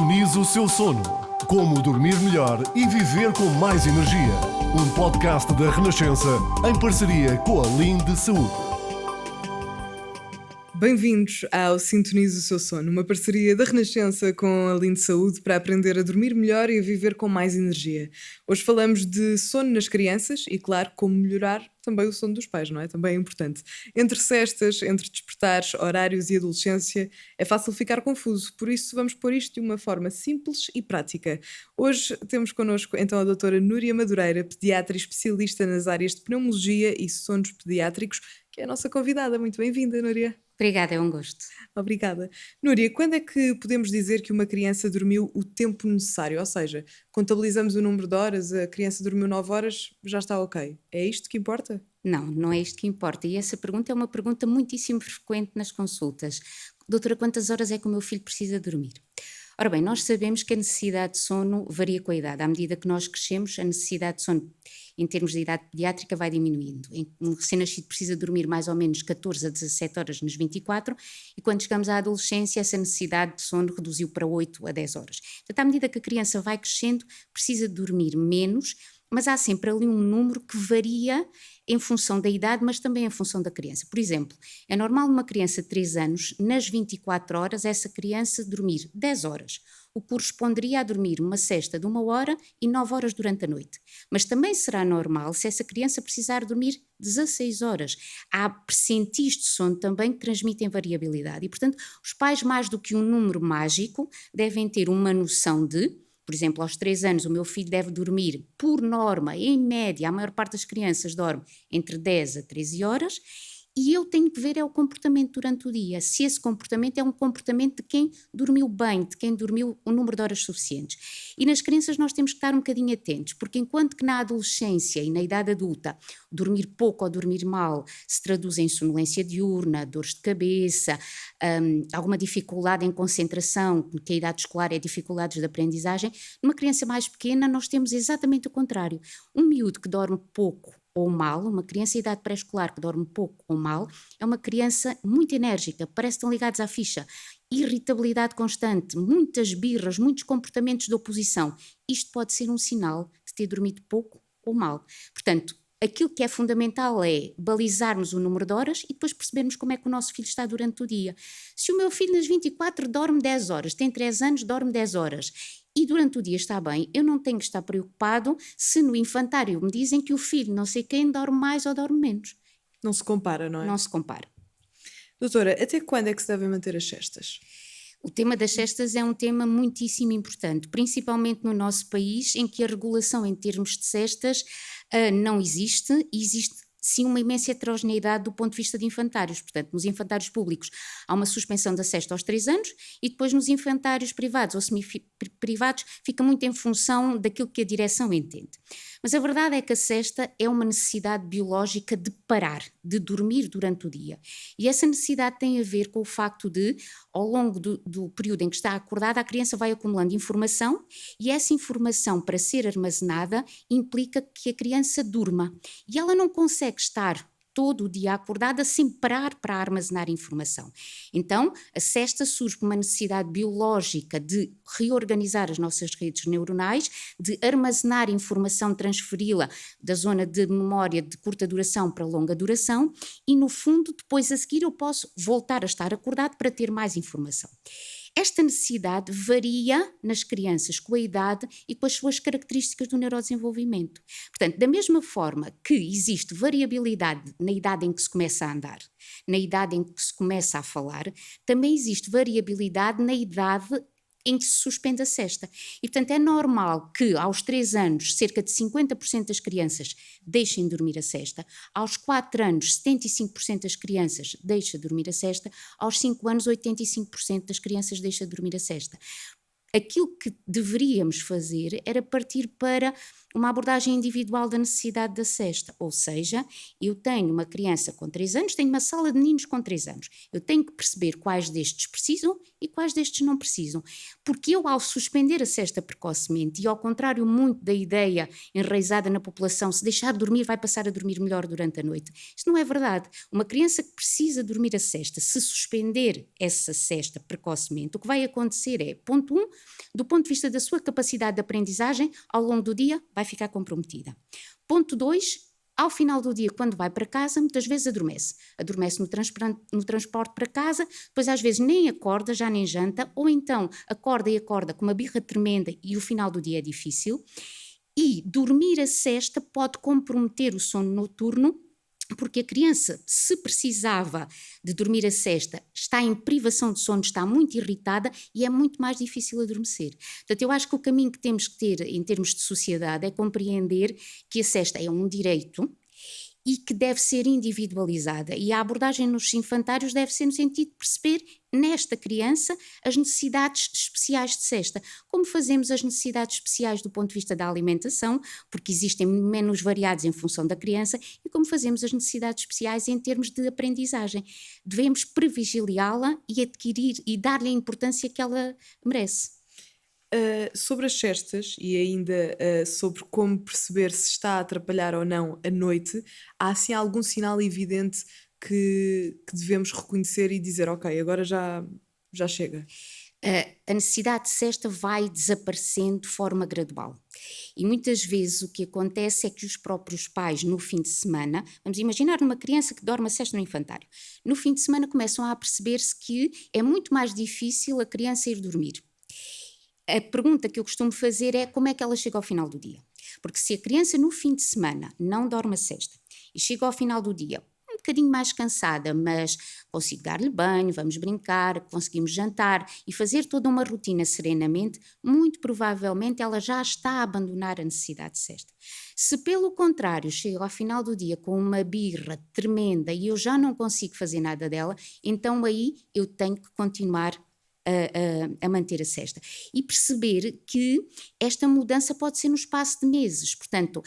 Sintonize o seu sono. Como dormir melhor e viver com mais energia. Um podcast da Renascença em parceria com a Linde Saúde. Bem-vindos ao Sintonize o seu sono, uma parceria da Renascença com a Linde Saúde para aprender a dormir melhor e a viver com mais energia. Hoje falamos de sono nas crianças e, claro, como melhorar também o sono dos pais, não é? Também é importante. Entre cestas, entre despertares, horários e adolescência, é fácil ficar confuso, por isso vamos pôr isto de uma forma simples e prática. Hoje temos connosco então a doutora Núria Madureira, pediatra e especialista nas áreas de pneumologia e sonos pediátricos, que é a nossa convidada. Muito bem-vinda, Núria. Obrigada, é um gosto. Obrigada. Núria, quando é que podemos dizer que uma criança dormiu o tempo necessário? Ou seja, contabilizamos o número de horas, a criança dormiu 9 horas, já está ok. É isto que importa? Não é isto que importa. E essa pergunta é uma pergunta muitíssimo frequente nas consultas. Doutora, quantas horas é que o meu filho precisa dormir? Ora bem, nós sabemos que a necessidade de sono varia com a idade. À medida que nós crescemos, a necessidade de sono, em termos de idade pediátrica, vai diminuindo. Um recém-nascido precisa dormir mais ou menos 14 a 17 horas nas 24 e quando chegamos à adolescência, essa necessidade de sono reduziu para 8 a 10 horas. Portanto, à medida que a criança vai crescendo, precisa dormir menos, mas há sempre ali um número que varia em função da idade, mas também em função da criança. Por exemplo, é normal uma criança de 3 anos, nas 24 horas, essa criança dormir 10 horas, o que corresponderia a dormir uma sesta de 1 hora e 9 horas durante a noite. Mas também será normal se essa criança precisar dormir 16 horas. Há percentis de sono também que transmitem variabilidade e, portanto, os pais, mais do que um número mágico, devem ter uma noção de... Por exemplo, aos 3 anos o meu filho deve dormir, por norma, em média, a maior parte das crianças dorme entre 10 a 13 horas e eu tenho que ver é o comportamento durante o dia, se esse comportamento é um comportamento de quem dormiu bem, de quem dormiu o número de horas suficientes. E nas crianças nós temos que estar um bocadinho atentos, porque enquanto que na adolescência e na idade adulta dormir pouco ou dormir mal se traduz em sonolência diurna, dores de cabeça, alguma dificuldade em concentração, que a idade escolar é dificuldades de aprendizagem, numa criança mais pequena nós temos exatamente o contrário. Um miúdo que dorme pouco ou mal, uma criança em idade pré-escolar que dorme pouco ou mal, é uma criança muito enérgica, parece que estão ligados à ficha, irritabilidade constante, muitas birras, muitos comportamentos de oposição. Isto pode ser um sinal de ter dormido pouco ou mal. Portanto, aquilo que é fundamental é balizarmos o número de horas e depois percebermos como é que o nosso filho está durante o dia. Se o meu filho nas 24 dorme 10 horas, tem 3 anos, dorme 10 horas e durante o dia está bem, eu não tenho que estar preocupado se no infantário me dizem que o filho não sei quem dorme mais ou dorme menos. Não se compara, não é? Não se compara. Doutora, até quando é que se devem manter as cestas? O tema das cestas é um tema muitíssimo importante, principalmente no nosso país, em que a regulação em termos de cestas não existe, e existe sim uma imensa heterogeneidade do ponto de vista de infantários. Portanto, nos infantários públicos há uma suspensão da cesta aos 3 anos e depois nos infantários privados ou semi-privados fica muito em função daquilo que a direção entende. Mas a verdade é que a cesta é uma necessidade biológica de parar, de dormir durante o dia. E essa necessidade tem a ver com o facto de, ao longo do período em que está acordada, a criança vai acumulando informação e essa informação, para ser armazenada, implica que a criança durma. E ela não consegue estar todo o dia acordada sem parar para armazenar informação. Então, a cesta surge por uma necessidade biológica de reorganizar as nossas redes neuronais, de armazenar informação, transferi-la da zona de memória de curta duração para longa duração e, no fundo, depois a seguir eu posso voltar a estar acordado para ter mais informação. Esta necessidade varia nas crianças com a idade e com as suas características do neurodesenvolvimento. Portanto, da mesma forma que existe variabilidade na idade em que se começa a andar, na idade em que se começa a falar, também existe variabilidade na idade em que se suspende a cesta. E, portanto, é normal que aos 3 anos cerca de 50% das crianças deixem de dormir a cesta, aos 4 anos 75% das crianças deixam de dormir a cesta, aos 5 anos 85% das crianças deixam de dormir a cesta. Aquilo que deveríamos fazer era partir para uma abordagem individual da necessidade da cesta, ou seja, eu tenho uma criança com 3 anos, tenho uma sala de meninos com 3 anos, eu tenho que perceber quais destes precisam e quais destes não precisam, porque eu, ao suspender a cesta precocemente, e ao contrário muito da ideia enraizada na população, se deixar de dormir vai passar a dormir melhor durante a noite, isto não é verdade. Uma criança que precisa dormir a cesta, se suspender essa cesta precocemente, o que vai acontecer é, ponto 1, do ponto de vista da sua capacidade de aprendizagem, ao longo do dia vai ficar comprometida. Ponto 2, ao final do dia, quando vai para casa, muitas vezes adormece. Adormece no transporte para casa, depois às vezes nem acorda, já nem janta, ou então acorda com uma birra tremenda e o final do dia é difícil. E dormir a sesta pode comprometer o sono noturno, porque a criança, se precisava de dormir a sesta, está em privação de sono, está muito irritada e é muito mais difícil adormecer. Portanto, eu acho que o caminho que temos que ter em termos de sociedade é compreender que a sesta é um direito e que deve ser individualizada. E a abordagem nos infantários deve ser no sentido de perceber nesta criança as necessidades especiais de sesta. Como fazemos as necessidades especiais do ponto de vista da alimentação, porque existem menus variados em função da criança, e como fazemos as necessidades especiais em termos de aprendizagem. Devemos previgiliá-la e adquirir e dar-lhe a importância que ela merece. Sobre as cestas e ainda sobre como perceber se está a atrapalhar ou não a noite, há assim algum sinal evidente que devemos reconhecer e dizer, ok, agora já chega? A necessidade de sesta vai desaparecendo de forma gradual. E muitas vezes o que acontece é que os próprios pais, no fim de semana, vamos imaginar uma criança que dorme a sesta no infantário, no fim de semana começam a perceber-se que é muito mais difícil a criança ir dormir. A pergunta que eu costumo fazer é como é que ela chega ao final do dia? Porque se a criança no fim de semana não dorme a sesta e chega ao final do dia um bocadinho mais cansada, mas consigo dar-lhe banho, vamos brincar, conseguimos jantar e fazer toda uma rotina serenamente, muito provavelmente ela já está a abandonar a necessidade de sesta. Se pelo contrário chega ao final do dia com uma birra tremenda e eu já não consigo fazer nada dela, então aí eu tenho que continuar a manter a sesta e perceber que esta mudança pode ser no espaço de meses. Portanto,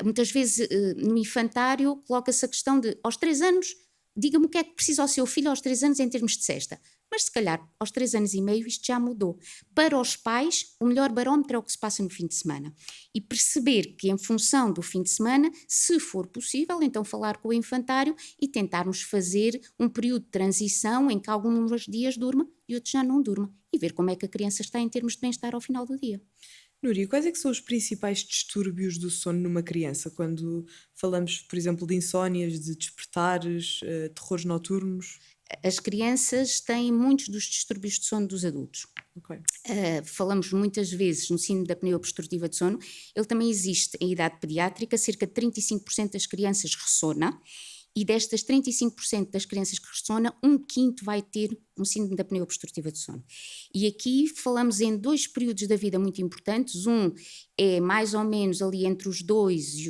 muitas vezes no infantário coloca-se a questão de aos 3 anos, diga-me o que é que precisa ao seu filho aos 3 anos em termos de sesta. Mas se calhar aos 3 anos e meio isto já mudou. Para os pais, o melhor barómetro é o que se passa no fim de semana. E perceber que em função do fim de semana, se for possível, então falar com o infantário e tentarmos fazer um período de transição em que alguns dias durma e outros já não durma. E ver como é que a criança está em termos de bem-estar ao final do dia. Núria, quais é que são os principais distúrbios do sono numa criança? Quando falamos, por exemplo, de insónias, de despertares, terrores noturnos? As crianças têm muitos dos distúrbios de sono dos adultos. Ok. Falamos muitas vezes no síndrome da apneia obstrutiva de sono. Ele também existe em idade pediátrica, cerca de 35% das crianças ressona, e destas 35% das crianças que ressona, 1/5 vai ter um síndrome da apneia obstrutiva de sono. E aqui falamos em 2 períodos da vida muito importantes. Um é mais ou menos ali entre os 2 e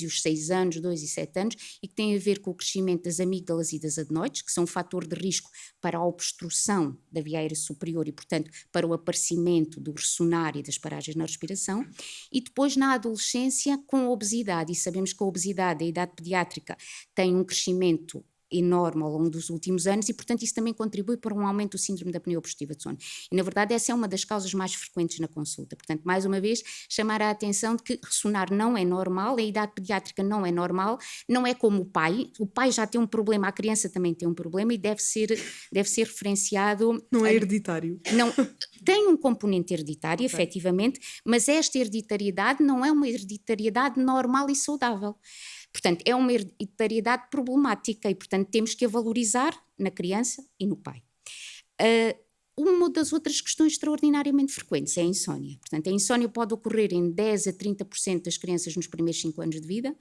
os 6 anos, 2 e 7 anos, e que tem a ver com o crescimento das amígdalas e das adenoides, que são um fator de risco para a obstrução da via aérea superior e, portanto, para o aparecimento do ressonar e das paragens na respiração. E depois na adolescência com a obesidade, e sabemos que a obesidade, a idade pediátrica, tem um crescimento enorme ao longo dos últimos anos e, portanto, isso também contribui para um aumento do síndrome da apneia obstrutiva de sono. E, na verdade, essa é uma das causas mais frequentes na consulta. Portanto, mais uma vez, chamar a atenção de que ressonar não é normal, a idade pediátrica não é normal, não é como o pai já tem um problema, a criança também tem um problema e deve ser referenciado. Não é hereditário? Não, tem um componente hereditário, okay, efetivamente, mas esta hereditariedade não é uma hereditariedade normal e saudável. Portanto, é uma hereditariedade problemática e, portanto, temos que a valorizar na criança e no pai. Uma das outras questões extraordinariamente frequentes é a insónia. Portanto, a insónia pode ocorrer em 10 a 30% das crianças nos primeiros 5 anos de vida,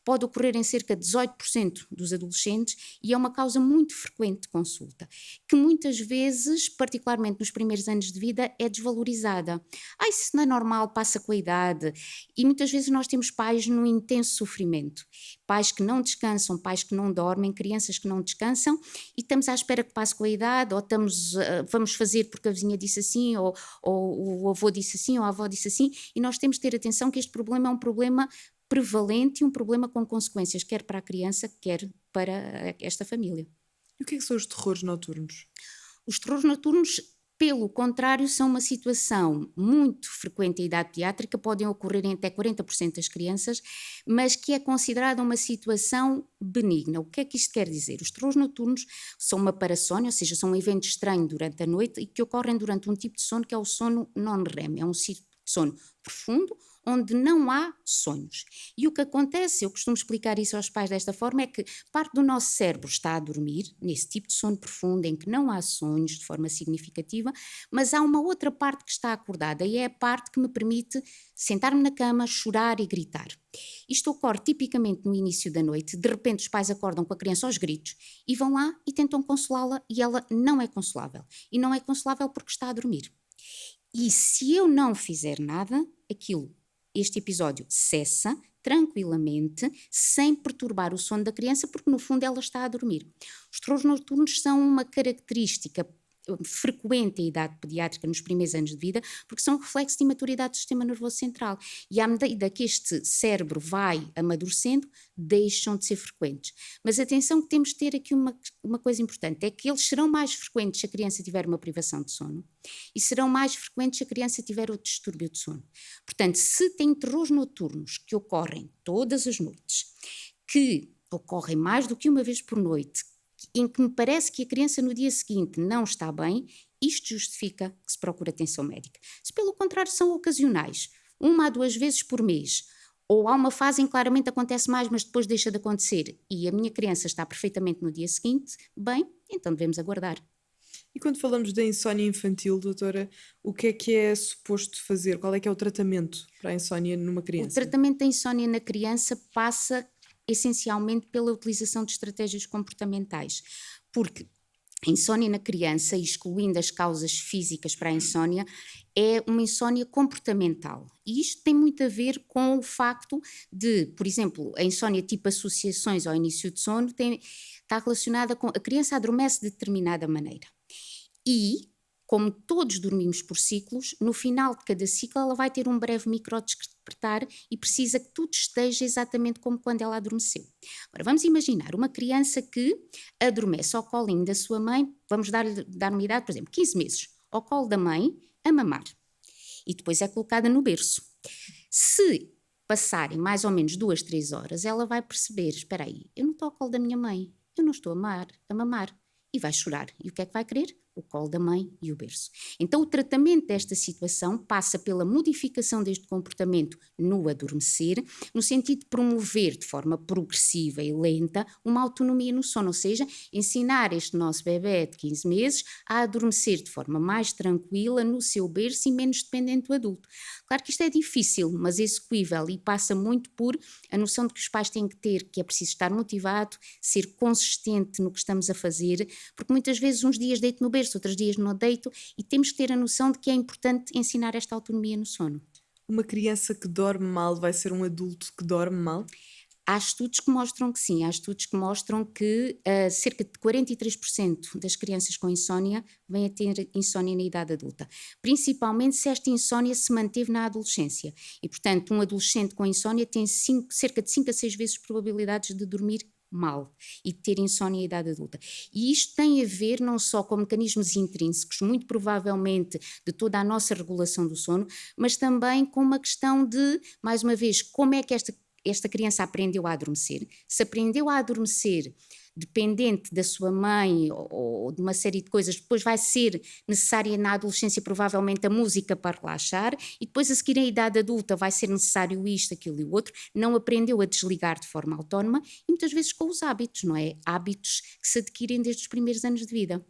pode ocorrer em cerca de 18% dos adolescentes e é uma causa muito frequente de consulta, que muitas vezes, particularmente nos primeiros anos de vida, é desvalorizada. Isso não é normal, passa com a idade. E muitas vezes nós temos pais num intenso sofrimento. Pais que não descansam, pais que não dormem, crianças que não descansam e estamos à espera que passe com a idade ou vamos fazer porque a vizinha disse assim ou o avô disse assim ou a avó disse assim e nós temos de ter atenção que este problema é um problema prevalente e um problema com consequências, quer para a criança, quer para esta família. E o que é que são os terrores noturnos? Os terrores noturnos, Pelo contrário, são uma situação muito frequente em idade pediátrica, podem ocorrer em até 40% das crianças, mas que é considerada uma situação benigna. O que é que isto quer dizer? Os terrores noturnos são uma parassónia, ou seja, são um evento estranho durante a noite e que ocorrem durante um tipo de sono que é o sono non-REM, é um ciclo de sono profundo, onde não há sonhos. E o que acontece, eu costumo explicar isso aos pais desta forma, é que parte do nosso cérebro está a dormir, nesse tipo de sono profundo, em que não há sonhos de forma significativa, mas há uma outra parte que está acordada, e é a parte que me permite sentar-me na cama, chorar e gritar. Isto ocorre tipicamente no início da noite, de repente os pais acordam com a criança aos gritos e vão lá e tentam consolá-la, e ela não é consolável. E não é consolável porque está a dormir. E se eu não fizer nada, este episódio cessa tranquilamente, sem perturbar o sono da criança, porque no fundo ela está a dormir. Os terrores noturnos são uma característica frequente em idade pediátrica nos primeiros anos de vida, porque são reflexo de imaturidade do sistema nervoso central, e à medida que este cérebro vai amadurecendo, deixam de ser frequentes. Mas atenção, que temos de ter aqui uma coisa importante, é que eles serão mais frequentes se a criança tiver uma privação de sono, e serão mais frequentes se a criança tiver outro distúrbio de sono. Portanto, se tem terrores noturnos que ocorrem todas as noites, que ocorrem mais do que uma vez por noite, em que me parece que a criança no dia seguinte não está bem, isto justifica que se procure atenção médica. Se pelo contrário são ocasionais, 1 a 2 vezes por mês, ou há uma fase em que claramente acontece mais, mas depois deixa de acontecer, e a minha criança está perfeitamente no dia seguinte, bem, então devemos aguardar. E quando falamos da insónia infantil, doutora, o que é suposto fazer? Qual é que é o tratamento para a insónia numa O criança? tratamento da insónia na criança passa essencialmente pela utilização de estratégias comportamentais, porque a insónia na criança, excluindo as causas físicas para a insónia, é uma insónia comportamental. E isto tem muito a ver com o facto de, por exemplo, a insónia tipo associações ao início de sono está relacionada com a criança adormece de determinada maneira. E, como todos dormimos por ciclos, no final de cada ciclo ela vai ter um breve microdespertar e precisa que tudo esteja exatamente como quando ela adormeceu. Agora vamos imaginar uma criança que adormece ao colinho da sua mãe, vamos dar uma idade, por exemplo, 15 meses, ao colo da mãe, a mamar. E depois é colocada no berço. Se passarem mais ou menos 2, 3 horas, ela vai perceber, espera aí, eu não estou ao colo da minha mãe, eu não estou a mamar. E vai chorar. E o que é que vai querer? O colo da mãe e o berço. Então o tratamento desta situação passa pela modificação deste comportamento no adormecer, no sentido de promover de forma progressiva e lenta uma autonomia no sono, ou seja, ensinar este nosso bebê de 15 meses a adormecer de forma mais tranquila no seu berço e menos dependente do adulto. Claro que isto é difícil, mas execuível, e passa muito por a noção de que os pais têm que ter, que é preciso estar motivado, ser consistente no que estamos a fazer, porque muitas vezes uns dias deito no berço, outros dias não deito, e temos que ter a noção de que é importante ensinar esta autonomia no sono. Uma criança que dorme mal vai ser um adulto que dorme mal? Há estudos que mostram que sim, há estudos que mostram que cerca de 43% das crianças com insónia vêm a ter insónia na idade adulta, principalmente se esta insónia se manteve na adolescência, e portanto um adolescente com insónia tem cerca de 5 a 6 vezes probabilidades de dormir mal e de ter insónia em idade adulta. E isto tem a ver não só com mecanismos intrínsecos, muito provavelmente de toda a nossa regulação do sono, mas também com uma questão de, mais uma vez, como é que esta criança aprendeu a adormecer. Se aprendeu a adormecer dependente da sua mãe ou de uma série de coisas, depois vai ser necessária na adolescência provavelmente a música para relaxar, e depois a seguir à idade adulta vai ser necessário isto, aquilo e o outro, não aprendeu a desligar de forma autónoma, e muitas vezes com os hábitos, não é? Hábitos que se adquirem desde os primeiros anos de vida.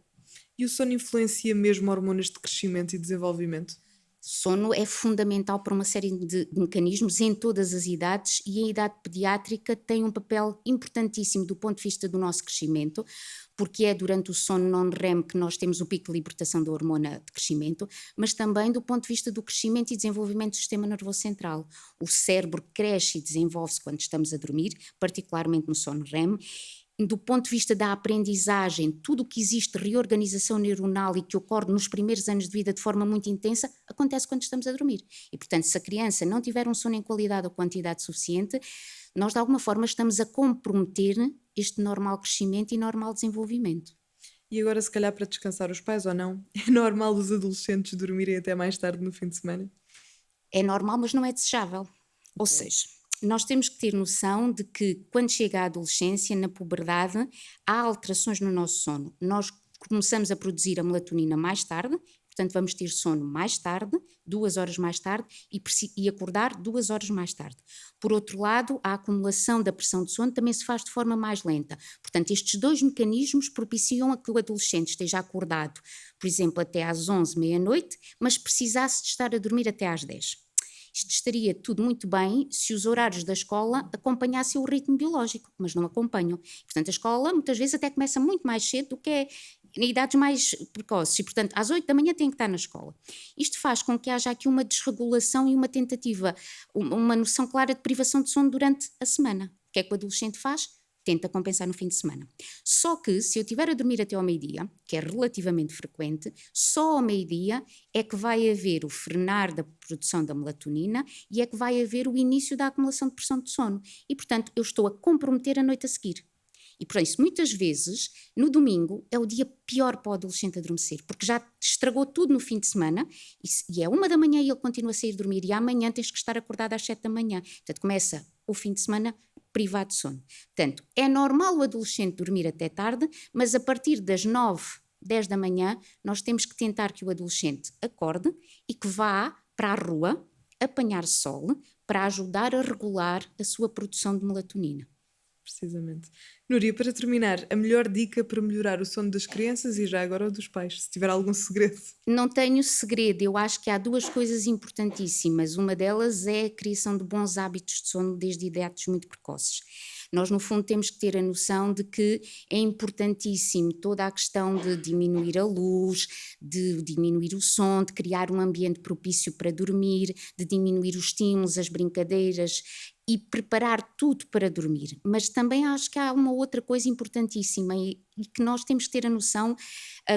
E o sono influencia mesmo hormonas de crescimento e desenvolvimento? Sono é fundamental para uma série de mecanismos em todas as idades, e a idade pediátrica tem um papel importantíssimo do ponto de vista do nosso crescimento, porque é durante o sono non-REM que nós temos o pico de libertação da hormona de crescimento, mas também do ponto de vista do crescimento e desenvolvimento do sistema nervoso central. O cérebro cresce e desenvolve-se quando estamos a dormir, particularmente no sono REM. Do ponto de vista da aprendizagem, tudo o que existe, reorganização neuronal, e que ocorre nos primeiros anos de vida de forma muito intensa, acontece quando estamos a dormir. E, portanto, se a criança não tiver um sono em qualidade ou quantidade suficiente, nós de alguma forma estamos a comprometer este normal crescimento e normal desenvolvimento. E agora, se calhar, para descansar os pais ou não, é normal os adolescentes dormirem até mais tarde no fim de semana? É normal, mas não é desejável. Ou seja, nós temos que ter noção de que quando chega à adolescência, na puberdade, há alterações no nosso sono. Nós começamos a produzir a melatonina mais tarde, portanto vamos ter sono mais tarde, 2 horas mais tarde, e acordar 2 horas mais tarde. Por outro lado, a acumulação da pressão de sono também se faz de forma mais lenta. Portanto, estes dois mecanismos propiciam a que o adolescente esteja acordado, por exemplo, até às 11, meia-noite, mas precisasse de estar a dormir até às 10. Isto estaria tudo muito bem se os horários da escola acompanhassem o ritmo biológico, mas não acompanham. Portanto, a escola muitas vezes até começa muito mais cedo do que é em idades mais precoces e, portanto, às 8 da manhã tem que estar na escola. Isto faz com que haja aqui uma desregulação e uma tentativa, uma noção clara de privação de sono durante a semana. O que é que o adolescente faz? Tenta compensar no fim de semana. Só que se eu estiver a dormir até ao meio-dia, que é relativamente frequente, só ao meio-dia é que vai haver o frenar da produção da melatonina e é que vai haver o início da acumulação de pressão de sono. E, portanto, eu estou a comprometer a noite a seguir. E por isso, muitas vezes, no domingo é o dia pior para o adolescente adormecer, porque já estragou tudo no fim de semana e é 1 da manhã e ele continua a sair dormir e amanhã tens que estar acordado às 7 da manhã. Portanto, começa o fim de semana privado de sono. Portanto, é normal o adolescente dormir até tarde, mas a partir das 9, 10 da manhã, nós temos que tentar que o adolescente acorde e que vá para a rua apanhar sol para ajudar a regular a sua produção de melatonina. Precisamente. Núria, para terminar, a melhor dica para melhorar o sono das crianças e já agora o dos pais, se tiver algum segredo. Não tenho segredo, eu acho que há 2 coisas importantíssimas. Uma delas é a criação de bons hábitos de sono desde idades muito precoces. Nós, no fundo, temos que ter a noção de que é importantíssimo toda a questão de diminuir a luz, de diminuir o som, de criar um ambiente propício para dormir, de diminuir os estímulos, as brincadeiras e preparar tudo para dormir. Mas também acho que há uma outra coisa importantíssima e que nós temos que ter a noção,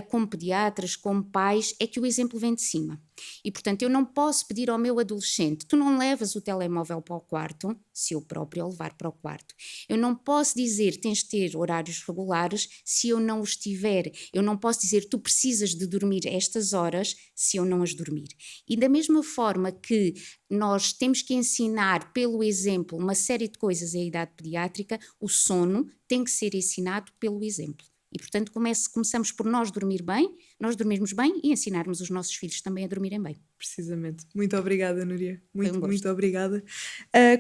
como pediatras, como pais, é que o exemplo vem de cima. E, portanto, eu não posso pedir ao meu adolescente, tu não levas o telemóvel para o quarto, se eu próprio o levar para o quarto. Eu não posso dizer, tens de ter horários regulares, se eu não os tiver. Eu não posso dizer, tu precisas de dormir estas horas, se eu não as dormir. E da mesma forma que nós temos que ensinar, pelo exemplo, uma série de coisas à idade pediátrica, o sono tem que ser ensinado pelo exemplo. E, portanto, começamos por nós dormirmos bem e ensinarmos os nossos filhos também a dormirem bem. Precisamente. Muito obrigada, Núria. Muito, gosto. muito obrigada.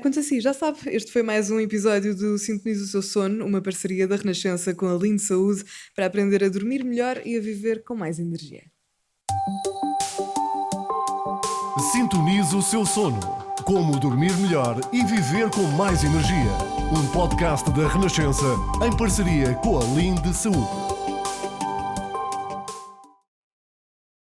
Quanto assim, já sabe, este foi mais um episódio do Sintoniza o Seu Sono, uma parceria da Renascença com a Lind Saúde para aprender a dormir melhor e a viver com mais energia. Sintonize o seu sono. Como dormir melhor e viver com mais energia. Um podcast da Renascença em parceria com a Lind Saúde.